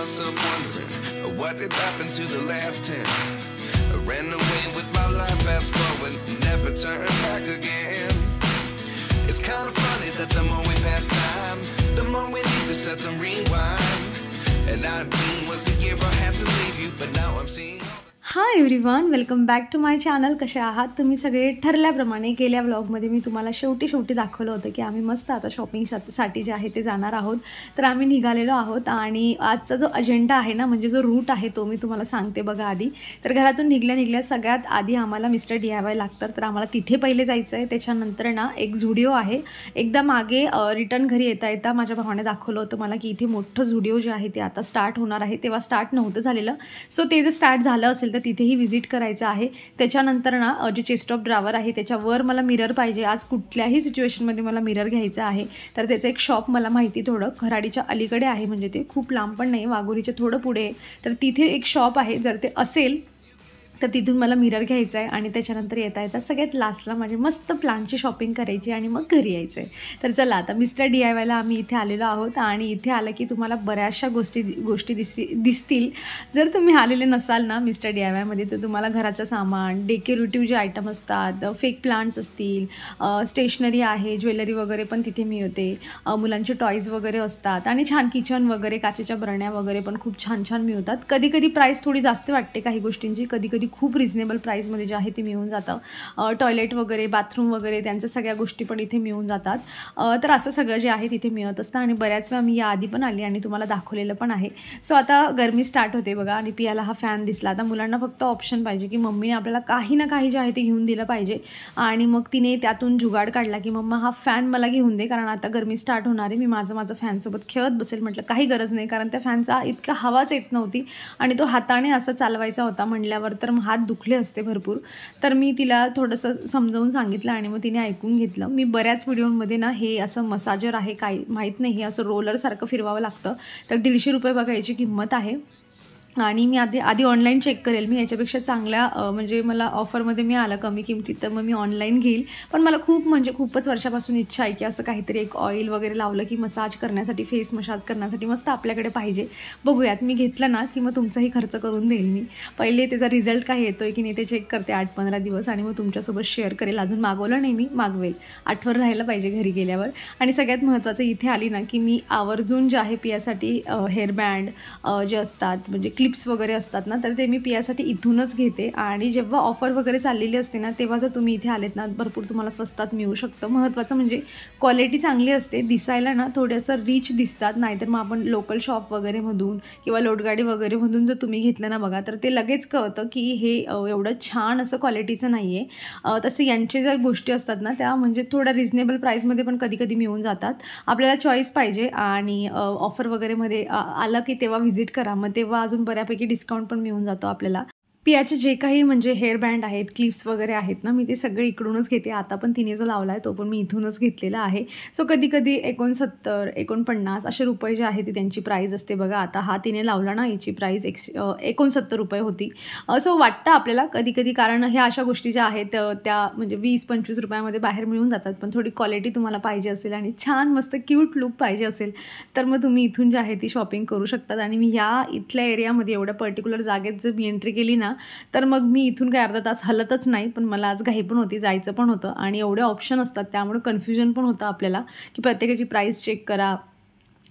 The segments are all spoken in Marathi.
myself wondering what did happen to the last 10. I ran away with my life, fast forward, never turn back again. It's kind of funny that the more we pass time, the more we need to set them rewind. And 19 was the year I had to leave you, but now I'm seeing. Hi everyone, welcome back to my channel. कसे आहात तुम्ही सगळे? ठरल्याप्रमाणे गेल्या व्लॉगमध्ये मी तुम्हाला शेवटी दाखवलं होतं की आम्ही मस्त आता शॉपिंगसाठी जे आहे ते जाणार आहोत. तर आम्ही निघालेलो आहोत आणि आजचा जो अजेंडा आहे ना, म्हणजे जो रूट आहे तो मी तुम्हाला सांगते बघा. आधी तर घरातून निघल्या सगळ्यात आधी आम्हाला मिस्टर DIY लागतात. तर आम्हाला तिथे पहिले जायचं आहे. त्याच्यानंतर ना एक झुडिओ आहे. एकदा मागे रिटर्न घरी येता माझ्या भावाने दाखवलं होतं मला की इथे मोठं झुडिओ जे आहे ते आता स्टार्ट होणार आहे. तेव्हा स्टार्ट नव्हतं झालेलं. सो ते जे स्टार्ट झालं असेल तर तिथेही विजिट करायचं आहे. त्याच्यानंतर ना जे चेस्ट ऑफ ड्रावर आहे त्याच्यावर मला मिरर पाहिजे. आज कुठल्याही सिच्युएशनमध्ये मला मिरर घ्यायचा आहे. तर त्याचं एक शॉप मला माहिती थोडं खराडीच्या अलीकडे आहे, म्हणजे ते खूप लांब पण नाही, वाघोरीच्या थोडं पुढे. तर तिथे एक शॉप आहे. जर ते असेल तर तिथून मला मिरर घ्यायचा आहे आणि त्याच्यानंतर येता सगळ्यात लास्टला माझी मस्त प्लांटची शॉपिंग करायची आणि मग घरी यायचं आहे. तर चला आता मिस्टर DIYला आम्ही इथे आलेलो आहोत आणि इथे आलं की तुम्हाला बऱ्याचशा गोष्टी दिसतील. जर तुम्ही आलेले नसाल ना मिस्टर DIYमध्ये तर तुम्हाला घराचं सामान, डेकोरेटिव्ह जे आयटम असतात, फेक प्लांट्स असतील, स्टेशनरी आहे, ज्वेलरी वगैरे पण तिथे मिळते, मुलांचे टॉयज वगैरे असतात आणि छान किचन वगैरे, काचेच्या बरण्या वगैरे पण खूप छान मिळतात. कधी प्राईस थोडी जास्त वाटते काही गोष्टींची, कधी खूप रिजनेबल प्राईजमध्ये जे आहे ते मिळून जातं. टॉयलेट वगैरे, बाथरूम वगैरे त्यांच्या सगळ्या गोष्टी पण इथे मिळून जातात. तर असं सगळं जे आहे तिथे मिळत असतं आणि बऱ्याच वेळा मी याआधी पण आली आणि तुम्हाला दाखवलेलं पण आहे. सो आता गरमी स्टार्ट होते बघा आणि पियाला हा फॅन दिसला. आता मुलांना फक्त ऑप्शन पाहिजे की मम्मीने आपल्याला काही ना काही जे आहे ते घेऊन दिलं पाहिजे आणि मग तिने त्यातून जुगाड काढला की मम्मा हा फॅन मला घेऊन दे, कारण आता गरमी स्टार्ट होणार आहे. मी माझं फॅनसोबत खेळत बसेल. म्हटलं काही गरज नाही, कारण त्या फॅनचा इतका हवाच येत नव्हती आणि तो हाताने असं चालवायचा होता म्हणल्यावर तर हात दुखले असते भरपूर. तर मी तिला थोडंसं समजावून सांगितलं आणि मग तिने ऐकून घेतलं. मी बऱ्याच व्हिडिओमध्ये ना हे असं मसाजर आहे काही माहीत नाही, हे असं रोलरसारखं फिरवावं लागतं. तर 150 रुपये बघा याची किंमत आहे आणि मी आधी ऑनलाईन चेक करेल. मी याच्यापेक्षा चांगल्या म्हणजे मला ऑफरमध्ये मिळालं कमी किमतीत तर मग मी ऑनलाईन घेईल. पण मला खूपच वर्षापासून इच्छा आहे की असं काहीतरी एक ऑइल वगैरे लावलं की मसाज करण्यासाठी, फेस मसाज करण्यासाठी मस्त आपल्याकडे पाहिजे. बघूयात, मी घेतलं ना की मग तुमचाही खर्च करून देईल. मी पहिले त्याचा रिझल्ट काय येतो आहे की नाही ते चेक करते 8-15 दिवस आणि मग तुमच्यासोबत शेअर करेल. अजून मागवलं नाही, मी मागवेल. आठवण राहायला पाहिजे घरी गेल्यावर. आणि सगळ्यात महत्त्वाचं इथे आली ना की मी आवर्जून जे आहे पियासाठी हेअरबँड जे असतात, म्हणजे क्लिप्स वगैरे असतात ना, तर ते मी पियासाठी इथूनच घेते. आणि जेव्हा ऑफर वगैरे चाललेली असते ना तेव्हा जर तुम्ही इथे आलेत ना भरपूर तुम्हाला स्वस्तात मिळू शकतं. महत्त्वाचं म्हणजे क्वालिटी चांगली असते, दिसायला ना थोडंसं रिच दिसतात. नाहीतर मग आपण लोकल शॉप वगैरेमधून किंवा लोटगाडी वगैरेमधून जर तुम्ही घेतलं ना बघा तर ते लगेच कळतं की हे एवढं छान असं क्वालिटीचं नाही आहे. तसं यांचे ज्या गोष्टी असतात ना त्या म्हणजे थोड्या रिजनेबल प्राईसमध्ये पण कधी मिळून जातात. आपल्याला चॉईस पाहिजे आणि ऑफर वगैरेमध्ये आलं की तेव्हा व्हिजिट करा, मग तेव्हा अजून बऱ्यापैकी डिस्काउंट पण मिळून जातो आपल्याला. पियाचे जे काही म्हणजे हेअरबँड आहेत, क्लिप्स वगैरे आहेत ना, मी ते सगळे इकडूनच घेते. आता पण तिने जो लावला आहे तो पण मी इथूनच घेतलेला आहे. सो कधी 69-49 असे रुपये जे आहे ती त्यांची प्राईज असते बघा. आता हा तिने लावला ना, याची प्राईज 69 रुपये होती. सो वाटतं आपल्याला कधी कारण ह्या अशा गोष्टी ज्या आहेत त्या म्हणजे 20-25 रुपयामध्ये बाहेर मिळून जातात. पण थोडी क्वालिटी तुम्हाला पाहिजे असेल आणि छान मस्त क्यूट लुक पाहिजे असेल तर मग तुम्ही इथून जे आहे ती शॉपिंग करू शकतात. आणि मी या इथल्या एरियामध्ये एवढ्या पर्टिक्युलर जागेत जर मी एंट्री केली ना तर मग मी इथून काही अर्धा तास हलतच नाही. पण मला आज घाई पण होती, जायचं पण होतं आणि एवढे ऑप्शन असतात त्यामुळे कन्फ्युजन पण होतं आपल्याला की प्रत्येकाची प्राईस चेक करा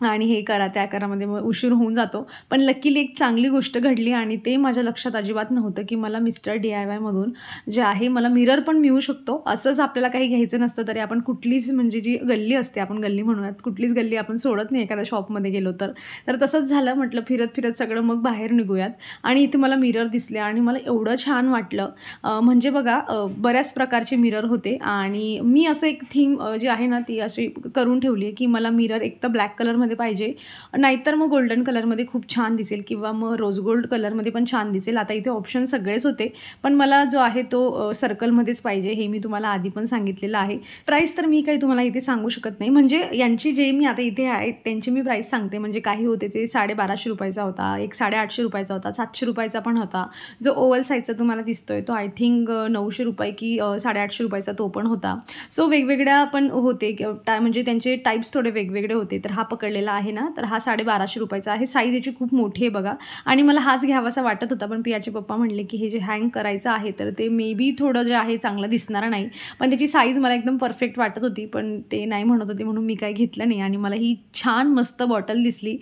आणि हे करा त्या करामध्ये मग उशीर होऊन जातो. पण लकीली एक चांगली गोष्ट घडली आणि ते माझ्या लक्षात अजिबात नव्हतं की मला मिस्टर DIYमधून जे आहे मला मिरर पण मिळू शकतो. असंच आपल्याला काही घ्यायचं नसतं तरी आपण कुठलीच म्हणजे जी गल्ली असते, आपण गल्ली म्हणूयात, कुठलीच गल्ली आपण सोडत नाही एखाद्या शॉपमध्ये गेलो तर तसंच झालं. म्हटलं फिरत सगळं मग बाहेर निघूयात आणि इथे मला मिरर दिसले आणि मला एवढं छान वाटलं. म्हणजे बघा बऱ्याच प्रकारचे मिरर होते आणि मी असं एक थीम जी आहे ना ती अशी करून ठेवली आहे की मला मिरर एक तर ब्लॅक कलरमध्ये पाहिजे, नाहीतर मग गोल्डन कलरमध्ये खूप छान दिसेल किंवा मग रोज गोल्ड कलरमध्ये पण छान दिसेल. आता इथे ऑप्शन सगळेच होते पण मला जो आहे तो सर्कलमध्येच पाहिजे, हे मी तुम्हाला आधी पण सांगितलेलं आहे. प्राईस तर मी काही तुम्हाला इथे सांगू शकत नाही, म्हणजे यांची जे मी आता इथे आहे त्यांची मी प्राईस सांगते. म्हणजे काही होते ते 1250 रुपयाचा होता, एक 850 रुपयाचा होता, 700 रुपयाचा पण होता. जो ओव्हल साईजचा तुम्हाला दिसतोय तो आय थिंक 900 रुपये की 850 रुपयाचा तो पण होता. सो वेगवेगळ्या पण होते म्हणजे त्यांचे टाईप्स थोडे वेगवेगळे होते. तर हा पकडलेला घेतलेला आहे ना, तर हा 1250 रुपयाचा आहे. साईज याची खूप मोठी आहे बघा आणि मला हाच घ्यावासा वाटत होता, पण पियाचे पप्पा म्हणले की हे जे हँग करायचं आहे तर ते मे बी थोडं जे आहे चांगलं दिसणार नाही, पण त्याची साईज मला एकदम परफेक्ट वाटत होती, पण ते नाही म्हणत होते म्हणून मी काही घेतलं नाही. आणि मला ही छान मस्त बॉटल दिसली.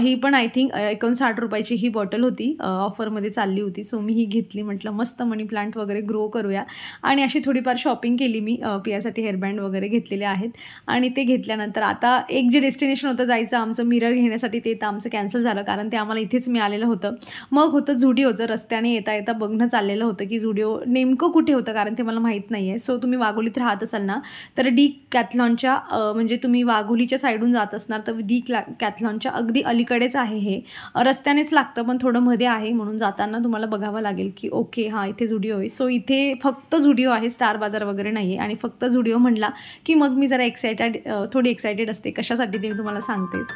ही पण आय थिंक 59 रुपयाची ही बॉटल होती, ऑफरमध्ये चालली होती. सो मी ही घेतली. म्हटलं मस्त मनी प्लांट वगैरे ग्रो करूया आणि अशी थोडीफार शॉपिंग केली मी. पियासाठी हेअरबँड वगैरे घेतलेले आहेत आणि ते घेतल्यानंतर आता एक जे डेस्टिनेशन होतं जायचं आमचं मिरर घेण्यासाठी, ते तर आमचं कॅन्सल झालं कारण ते आम्हाला इथेच मिळालेलं होतं. मग होतं झुडिओचं. रस्त्याने येता येता बघणं चाललेलं होतं की झुडिओ नेमकं कुठे होतं कारण ते मला माहीत नाही आहे. सो तुम्ही वाघोलीत राहत असाल ना तर कॅथलॉनच्या म्हणजे तुम्ही वाघोलीच्या साईडून जात असणार तर कॅथलॉनच्या अगदी अलीकडेच आहे हे. रस्त्यानेच लागतं पण थोडं मध्ये आहे, म्हणून जाताना तुम्हाला बघावं लागेल की ओके हां इथे झुडिओ आहे. सो इथे फक्त झुडिओ आहे, स्टार बाजार वगैरे नाही आहे. आणि फक्त झुडिओ म्हणला की मग मी जरा थोडी एक्सायटेड असते. कशासाठी ते मी तुम्हाला सांगतेच.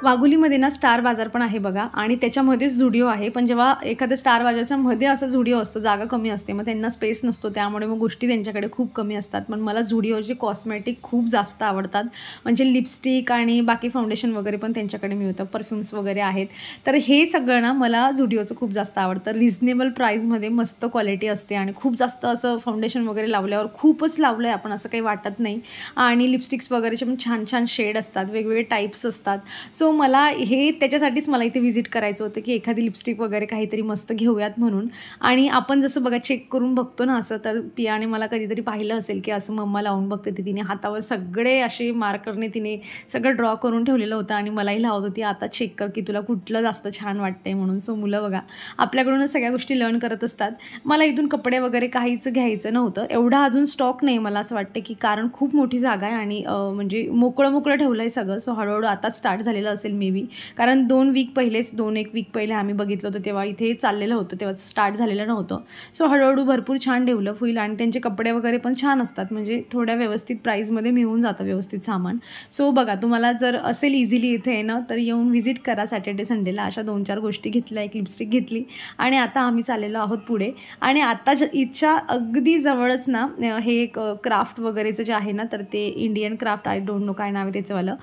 वाघोलीमध्ये ना स्टार बाजार पण आहे बघा आणि त्याच्यामध्येच झुडिओ आहे. पण जेव्हा एखाद्या स्टार बाजारच्या मध्ये असं झुडिओ असतो, जागा कमी असते, मग त्यांना स्पेस नसतो, त्यामुळे मग गोष्टी त्यांच्याकडे खूप कमी असतात. पण मला झुडिओचे कॉस्मेटिक खूप जास्त आवडतात, म्हणजे लिपस्टिक आणि बाकी फाउंडेशन वगैरे पण त्यांच्याकडे मिळतं, परफ्युम्स वगैरे आहेत. तर हे सगळं ना मला झुडिओचं खूप जास्त आवडतं. रिझनेबल प्राईजमध्ये मस्त क्वालिटी असते आणि खूप जास्त असं फाउंडेशन वगैरे लावल्यावर खूपच लावलं आहे आपण असं काही वाटत नाही. आणि लिपस्टिक्स वगैरेचे पण छान छान शेड असतात, वेगवेगळे टाईप्स असतात. सो मला हे त्याच्यासाठीच मला इथे व्हिजिट करायचं होतं की एखादी लिपस्टिक वगैरे काहीतरी मस्त घेऊयात म्हणून. आणि आपण जसं बघा चेक करून बघतो ना असं, तर पियाने मला कधीतरी पाहिलं असेल की असं मम्मा लावून बघते, तिने हातावर सगळे असे मार्करने तिने सगळं ड्रॉ करून ठेवलेलं होतं आणि मलाही लावत होती आता चेक कर की तुला कुठलं जास्त छान वाटतंय म्हणून. सो मुलं बघा आपल्याकडूनच सगळ्या गोष्टी लर्न करत असतात. मला इथून कपडे वगैरे काहीच घ्यायचं नव्हतं, एवढा अजून स्टॉक नाही मला असं वाटतं की, कारण खूप मोठी जागा आहे आणि म्हणजे मोकळं ठेवलं आहे सगळं. सो हळूहळू आताच स्टार्ट झालेलं असेल मे बी, कारण 2-1 वीक पहिले आम्ही बघितलं होतं तेव्हा इथे चाललेलं होतं, तेव्हा स्टार्ट झालेलं नव्हतं. सो हळूहळू भरपूर छान डेव्हलप होईल आणि त्यांचे कपडे वगैरे पण छान असतात, म्हणजे थोड्या व्यवस्थित प्राईजमध्ये मिळून जातं व्यवस्थित सामान. सो बघा तुम्हाला जर असेल इझिली इथे येणं तर येऊन व्हिजिट करा सॅटर्डे संडेला. अशा 2-4 गोष्टी घेतल्या, एक लिपस्टिक घेतली आणि आता आम्ही चाललेलो आहोत पुढे. आणि आता इथच्या अगदी जवळच ना हे एक क्राफ्ट वगैरेचं जे आहे ना, तर ते Indian craft, I don't know काय नाव आहे त्याचंवालं,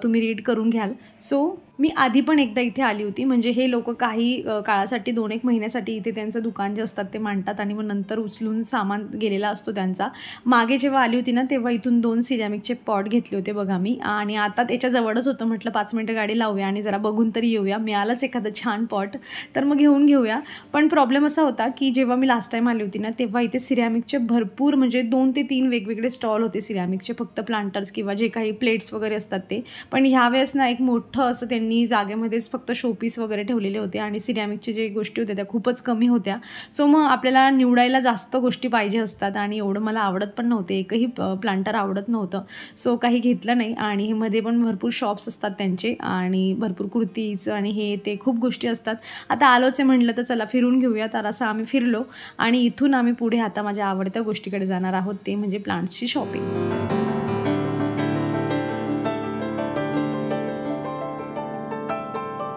तुम्ही रीड करून घ्याल. सो मी आधी पण एकदा इथे आली होती, म्हणजे हे लोक काही काळासाठी 2-1 महिन्यासाठी इथे त्यांचं दुकान जे असतात ते मांडतात आणि मग नंतर उचलून सामान गेलेला असतो त्यांचा. मागे जेव्हा आली होती ना तेव्हा इथून 2 सिरॅमिकचे पॉट घेतले होते बघा मी, आणि आता त्याच्या जवळच होतं, म्हटलं 5 मिनिटं गाडी लावूया आणि जरा बघून तरी येऊया. मिळालंच एखादं छान पॉट तर मग घेऊया. पण प्रॉब्लेम असा होता की जेव्हा मी लास्ट टाईम आली होती ना तेव्हा इथे सिरॅमिकचे भरपूर, म्हणजे 2 ते 3 वेगवेगळे स्टॉल होते सिरॅमिकचे, फक्त प्लांटर्स किंवा जे काही प्लेट्स वगैरे असतात ते. पण ह्यावेळेस ना एक मोठं असं त्यांनी जागेमध्येच फक्त शोपीस वगैरे ठेवलेले होते आणि सिरॅमिकचे जे गोष्टी होत्या त्या खूपच कमी होत्या. सो मग आपल्याला निवडायला जास्त गोष्टी पाहिजे असतात आणि एवढं मला आवडत पण नव्हते, एकही प्लांटर आवडत नव्हतं. सो काही घेतलं नाही. आणि मध्ये पण भरपूर शॉप्स असतात त्यांचे आणि भरपूर कुर्तीज आणि हे ते खूप गोष्टी असतात. आता आलोच आहे म्हटलं तर चला फिरून घेऊया. तर असं आम्ही फिरलो आणि इथून आम्ही पुढे आता माझ्या आवडत्या गोष्टीकडे जाणार आहोत, ते म्हणजे प्लांट्सची शॉपिंग.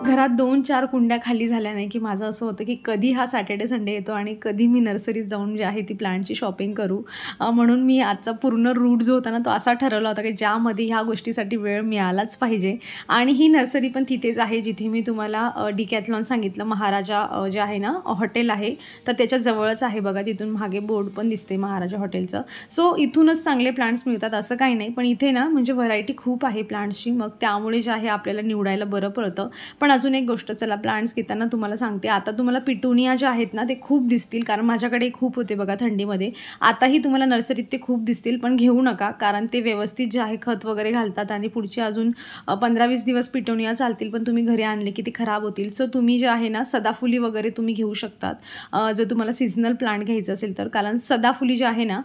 घरात 2-4 कुंड्या खाली झाल्या नाही की माझं असं होतं की कधी हा सॅटर्डे संडे येतो आणि कधी मी नर्सरीत जाऊन जे आहे ती प्लांटची शॉपिंग करू. म्हणून मी आजचा पूर्ण रूट जो होता ना तो असा ठरवला होता की ज्यामध्ये ह्या गोष्टीसाठी वेळ मिळालाच पाहिजे. आणि ही नर्सरी पण तिथेच आहे जिथे मी तुम्हाला डिकॅथलॉन सांगितलं, महाराजा जे आहे ना हॉटेल आहे तर त्याच्या जवळच आहे बघा, तिथून मागे बोर्ड पण दिसते महाराजा हॉटेलचं. सो इथूनच चांगले प्लांट्स मिळतात असं काही नाही, पण इथे ना म्हणजे व्हरायटी खूप आहे प्लांट्सची, मग त्यामुळे जे आहे आपल्याला निवडायला बरं पडतं. पण अजून एक गोष्ट, चला प्लांट्स घेताना तुम्हाला सांगते, आता तुम्हाला पिटुनिया ज्या आहेत ना ते खूप दिसतील, कारण माझ्याकडे खूप होते बघा थंडीमध्ये. आताही तुम्हाला नर्सरीत ते खूप दिसतील, पण घेऊ नका, कारण ते व्यवस्थित जे आहे खत वगैरे घालतात आणि पुढचे अजून 15-20 दिवस पिटुनिया चालतील, पण तुम्ही घरी आणले की ते खराब होतील. सो तुम्ही जे आहे ना सदाफुली वगैरे तुम्ही घेऊ शकतात जर तुम्हाला सीझनल प्लांट घ्यायचं असेल तर, कारण सदाफुली जी आहे ना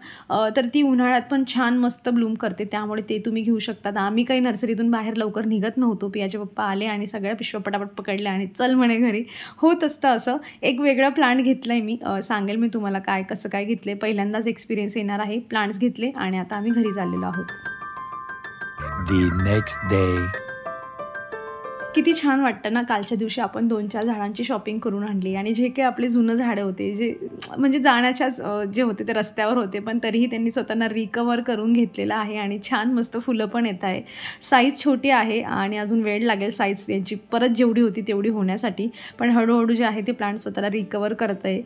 तर ती उन्हाळ्यात पण छान मस्त ब्लूम करते, त्यामुळे ते तुम्ही घेऊ शकतात. आम्ही काही नर्सरीतून बाहेर लवकर निघत नव्हतो, पियाचे पप्पा आले आणि सगळ्या पिशव्या पटापट पकडल्या आणि चल म्हणे घरी. होत असतं असं. एक वेगळा प्लांट घेतला आहे मी, सांगेल मी तुम्हाला काय कसं काय घेतले, पहिल्यांदाच एक्सपिरियन्स येणार आहे. प्लांट्स घेतले आणि आता आम्ही घरी चाललेलो आहोत. The next day. किती छान वाटतं ना, कालच्या दिवशी आपण 2-4 झाडांची शॉपिंग करून आणली आणि जे काही आपले जुनं झाडं होते, जे म्हणजे जाण्याच्याच जे होते ते रस्त्यावर होते, पण तरीही त्यांनी स्वतःला रिकव्हर करून घेतलेलं आहे आणि छान मस्त फुलं पण येत आहे. साईज छोटी आहे आणि अजून वेळ लागेल साईज यांची परत जेवढी होती तेवढी होण्यासाठी, पण हळूहळू जे आहे ते प्लांट स्वतःला रिकव्हर करत आहे.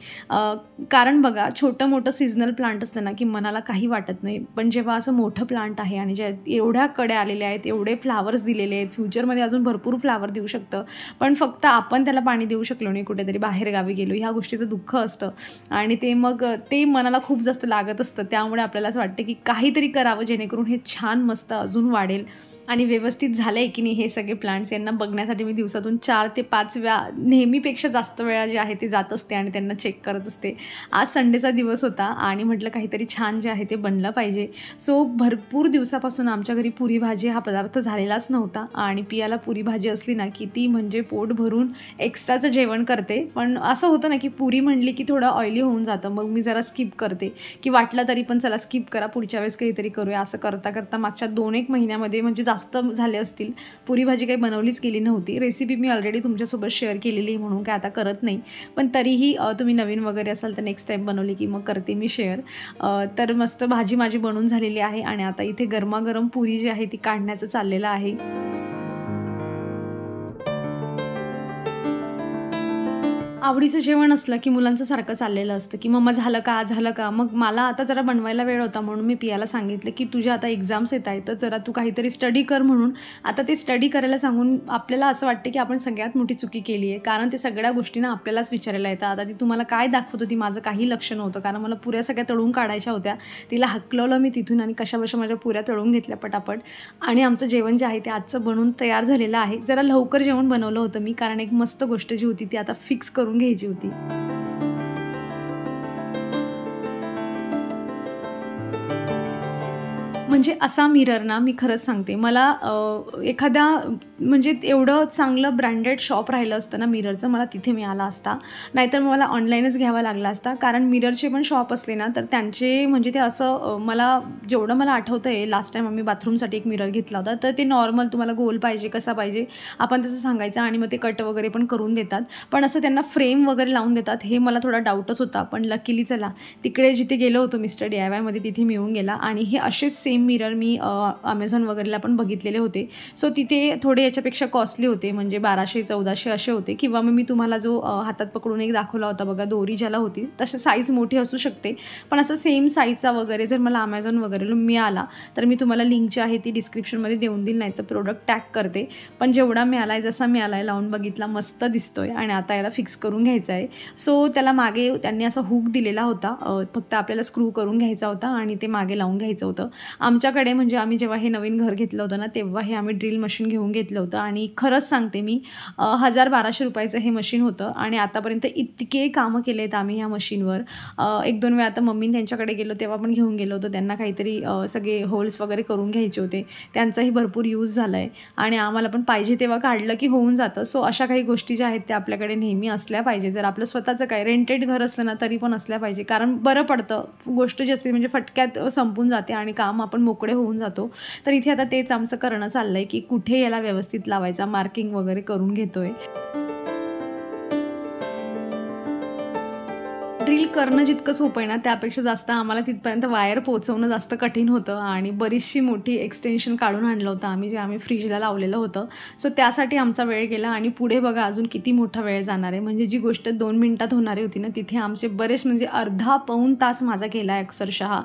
कारण बघा, छोटं-मोठं सीझनल प्लांट असलं ना, की मनाला काही वाटत नाही, पण जेव्हा असं मोठं प्लांट आहे आणि ज्या एवढ्या कड्या आलेल्या आहेत, एवढे फ्लावर्स दिलेले आहेत, फ्युचरमध्ये अजून भरपूर फ्लावर देऊ शकतं, पण फक्त आपण त्याला पाणी देऊ शकलो नाही, कुठेतरी बाहेर गावी गेलो, ह्या गोष्टीचं दुःख असतं आणि ते मग ते मनाला खूप जास्त लागत असतं. त्यामुळे आपल्याला असं वाटतं की काहीतरी करावं जेणेकरून हे छान मस्त अजून वाढेल आणि व्यवस्थित झालं आहे की नाही हे सगळे प्लांट्स. यांना बघण्यासाठी मी दिवसातून 4 ते 5 वेळा, नेहमीपेक्षा जास्त वेळा जे आहे ते जात असते आणि त्यांना चेक करत असते. आज संडेचा दिवस होता आणि म्हटलं काहीतरी छान जे आहे ते बनलं पाहिजे. सो भरपूर दिवसापासून आमच्या घरी पुरी भाजी हा पदार्थ झालेलाच नव्हता आणि पियाला पुरी भाजी असली ना की ती म्हणजे पोट भरून एक्स्ट्राचं जेवण करते. पण असं होतं ना की पुरी म्हणली की थोडं ऑइली होऊन जातं, मग मी जरा स्किप करते की वाटलं तरी पण चला स्किप करा, पुढच्या वेळेस काहीतरी करूया. असं करता करता मागच्या 2-1 महिन्यामध्ये म्हणजे जास्त झाले असतील, पुरी भाजी काही बनवलीच गेली नव्हती. रेसिपी मी ऑलरेडी तुमच्यासोबत शेअर केलेली आहे म्हणून काय आता करत नाही, पण तरीही तुम्ही नवीन वगैरे असाल तर नेक्स्ट टाईम बनवली की मग करते मी शेअर. तर मस्त भाजी माझी बनून झालेली आहे आणि आता इथे गरमागरम पुरी जी आहे ती काढण्याचं चाललेलं आहे. आवडीचं जेवण असलं की मुलांचं सारखं चाललेलं असतं की मम्मा झालं का झालं का. मग मला आता जरा बनवायला वेळ होता म्हणून मी पियाला सांगितलं की तुझ्या आता एक्झाम्स येत आहेत तर जरा तू काहीतरी स्टडी कर म्हणून. आता ते स्टडी करायला सांगून आपल्याला असं वाटतं की आपण सगळ्यात मोठी चुकी केली आहे, कारण ते सगळ्या गोष्टींना आपल्यालाच विचारायला येतं. आता ती तुम्हाला काय दाखवत होती माझं काही लक्ष नव्हतं, कारण मला पुऱ्या सगळ्या तळून काढायच्या होत्या. तिला हकलवलं मी तिथून आणि कशाबशा माझ्या पुऱ्या तळून घेतल्या पटापट आणि आमचं जेवण जे आहे ते आजचं बनवून तयार झालेलं आहे. जरा लवकर जेवण बनवलं होतं मी, कारण एक मस्त गोष्ट जी होती ती आता फिक्स करून घ्यायची होती. म्हणजे असा मिरर ना, मी खरंच सांगते, मला एखाद्या म्हणजे एवढं चांगलं ब्रँडेड शॉप राहिलं असतं ना मिररचं, मला तिथे मिळाला असता, नाहीतर मला ऑनलाईनच घ्यावा लागला असता. कारण मिररचे पण शॉप असले ना तर त्यांचे म्हणजे ते असं मला जेवढं मला आठवतं आहे, लास्ट टाईम आम्ही बाथरूमसाठी एक मिरर घेतला होता, तर ते नॉर्मल तुम्हाला गोल पाहिजे कसा पाहिजे आपण तसं सांगायचं आणि मग ते कट वगैरे पण करून देतात, पण असं त्यांना फ्रेम वगैरे लावून देतात हे मला थोडा डाऊटच होता. पण लकीली चला तिकडे जिथे गेलो होतो मिस्टर DIYमध्ये तिथे मिळून गेला आणि हे असेच सेम मिरर मी Amazon वगैरेला पण बघितलेले होते. सो तिथे थोडे याच्यापेक्षा कॉस्टली होते, म्हणजे 1200-1400 असे होते. किंवा मग मी तुम्हाला जो हातात पकडून एक दाखवला होता बघा, दोरी ज्याला होती तशी साईज मोठी असू शकते, पण असं सेम साईजचा वगैरे जर मला Amazon वगैरेला मिळाला तर मी तुम्हाला लिंक जी आहे ती डिस्क्रिप्शनमध्ये देऊन देईल, नाही तर प्रोडक्ट टॅग करते. पण जेवढा मिळाला आहे, जसा मिळाला आहे, लावून बघितला, मस्त दिसतोय आणि आता याला फिक्स करून घ्यायचा आहे. सो त्याला मागे त्यांनी असा हुक दिलेला होता, फक्त आपल्याला स्क्रू करून घ्यायचा होता आणि ते मागे लावून घ्यायचं होतं. आमच्याकडे म्हणजे आम्ही जेव्हा हे नवीन घर घेतलं होतं ना तेव्हा हे आम्ही ड्रिल मशीन घेऊन घेतलं होतं आणि खरंच सांगते मी 1000-1200 रुपयाचं हे मशीन होतं आणि आतापर्यंत इतके कामं केले आहेत आम्ही ह्या मशीनवर. 1-2 वेळा आता मम्मी त्यांच्याकडे गेलो तेव्हा पण घेऊन गेलो होतो, त्यांना काहीतरी सगळे होल्स वगैरे करून घ्यायचे होते, त्यांचाही भरपूर यूज झाला आहे आणि आम्हाला पण पाहिजे तेव्हा काढलं की होऊन जातं. सो अशा काही गोष्टी ज्या आहेत त्या आपल्याकडे नेहमी असल्या पाहिजे. जर आपलं स्वतःचं काय रेंटेड घर असलं ना तरी पण असल्या पाहिजे, कारण बरं पडतं, गोष्ट जी असते म्हणजे फटक्यात संपून जाते आणि काम आपण मोकळे होऊन जातो. तर इथे आता तेच आमचं करणं चाललंय की कुठे याला व्यवस्थित लावायचा, मार्किंग वगैरे करून घेतोय. ड्रिल करणं जितकं सोपं आहे ना त्यापेक्षा जास्त आम्हाला तिथपर्यंत वायर पोहोचवणं जास्त कठीण होतं आणि बरीचशी मोठी एक्सटेन्शन काढून आणलं होतं आम्ही, जे आम्ही फ्रीजला लावलेलं होतं. सो त्यासाठी आमचा वेळ गेला आणि पुढे बघा अजून किती मोठा वेळ जाणार आहे. म्हणजे जी गोष्ट 2 मिनिटात होणारी होती ना तिथे आमचे बरेच म्हणजे अर्धा-पाऊण तास माझा गेला आहे अक्षरशः.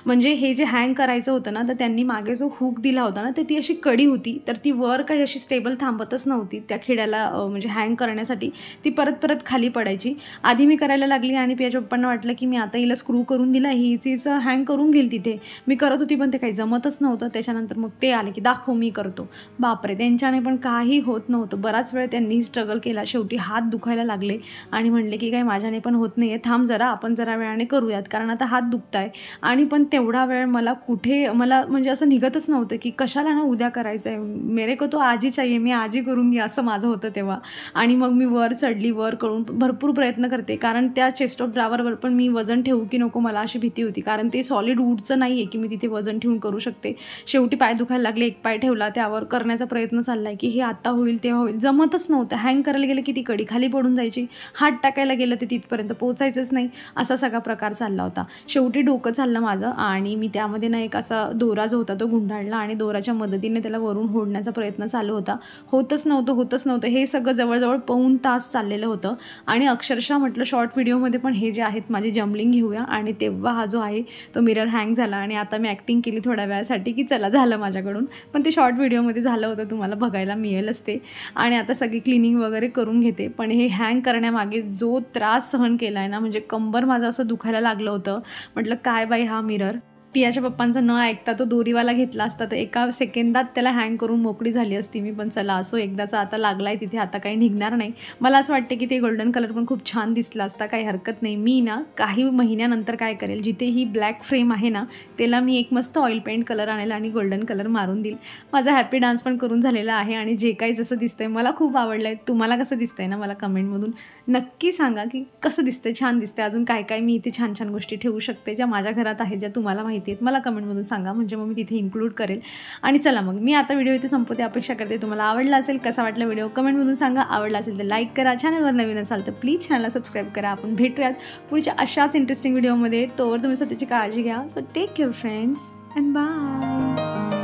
म्हणजे हे जे हँग करायचं होतं ना तर त्यांनी मागे जो हुक दिला होता ना तर ती अशी कडी होती, तर ती वर काही अशी स्टेबल थांबतच नव्हती त्या खिड्याला म्हणजे हँग करण्यासाठी, ती परत परत खाली पडायची. आधी मी करायला लागली आणि पप्पांना वाटलं की मी आता हिला स्क्रू करून दिला, हीच हँग करून घेईल तिथे. मी करत होती पण ते काही जमतच नव्हतं. त्याच्यानंतर मग ते आले की दाखव मी करतो. बापरे, त्यांच्याने पण काही होत नव्हतं. बराच वेळ त्यांनी स्ट्रगल केला, शेवटी हात दुखायला लागले आणि म्हणले की काही माझ्याने पण होत नाही आहे, थांब जरा, आपण जरा वेळाने करूयात, कारण आता हात दुखत आहे. आणि पण तेवढा वेळ मला म्हणजे असं निघतच नव्हतं की कशाला ना उद्या करायचं आहे, मेरे को तो आजी चाहिए, मी आजी करून घे, असं माझं होतं तेव्हा. आणि मग मी वर चढली, वर करून भरपूर प्रयत्न करते, कारण त्या चेस्ट ऑफ त्यावर पण मी वजन ठेवू की नको मला अशी भीती होती, कारण ते सॉलिड वूडचं नाही आहे की मी तिथे वजन ठेवून करू शकते. शेवटी पाय दुखायला लागले, एक पाय ठेवला, त्यावर करण्याचा प्रयत्न चालला आहे की हे आता होईल तेव्हा होईल, जमतच नव्हतं. हँग करायला गेलं की ती कडी खाली पडून जायची, हात टाकायला गेलं ते तिथपर्यंत पोचायचंच नाही, असा सगळा प्रकार चालला होता. शेवटी डोकं चाललं माझं आणि मी त्यामध्ये ना एक असा दोरा जो होता तो गुंडाळला आणि दोराच्या मदतीने त्याला वरून ओढण्याचा प्रयत्न चालू होता. होतच नव्हतं. हे सगळं जवळजवळ पाऊण तास चाललेलं होतं आणि अक्षरशः म्हटलं शॉर्ट व्हिडिओमध्ये पण हे जे आहेत माझी जम्बलिंग घेऊया. आणि तेव्हा हा जो आहे तो मिरर हँग झाला आणि आता मी ॲक्टिंग केली थोड्या वेळासाठी की चला झालं माझ्याकडून, पण ते शॉर्ट व्हिडिओमध्ये झालं होतं, तुम्हाला बघायला मिळेलच ते. आणि आता सगळी क्लिनिंग वगैरे करून घेते. पण हे हँग करण्यामागे जो त्रास सहन केला आहे ना, म्हणजे कंबर माझं असं दुखायला लागलं होतं. म्हटलं काय बाई हा मिरर. पियाच्या पप्पांचं न ऐकता तो दोरीवाला घेतला असता तर एका सेकंदात त्याला हँग करून मोकळी झाली असती मी. पण चला असो, एकदाचा आता लागला आहे तिथे, आता काही निघणार नाही. मला असं वाटतं की ते गोल्डन कलर पण खूप छान दिसला असता, काही हरकत नाही. मी ना काही महिन्यानंतर काय करेल, जिथे ही ब्लॅक फ्रेम आहे ना त्याला मी एक मस्त ऑइल पेंट कलर आणेल आणि गोल्डन कलर मारून देईल. माझा हॅपी डान्स पण करून झालेला आहे आणि जे काही जसं दिसतंय मला खूप आवडलं आहे. तुम्हाला कसं दिसतंय ना, मला कमेंटमधून नक्की सांगा की कसं दिसतंय, छान दिसतंय. अजून काय काय मी इथे छान छान गोष्टी ठेवू शकते ज्या माझ्या घरात आहेत, ज्या तुम्हाला माहिती आहेत, मला कमेंटमधून सांगा, म्हणजे मग मी तिथे इन्क्लूड करेल. आणि चला मग मी आता व्हिडिओ इथे संपवते. अपेक्षा करते तुम्हाला आवडला असेल. कसा वाटला व्हिडिओ कमेंटमधून सांगा. आवडला असेल तर लाईक करा, चॅनलवर नवीन असाल तर प्लीज चॅनलला सबस्क्राईब करा. आपण भेटूयात पुढच्या अशाच इंटरेस्टिंग व्हिडिओमध्ये. तोवर तुम्ही स्वतःची काळजी घ्या. So take care friends and bye.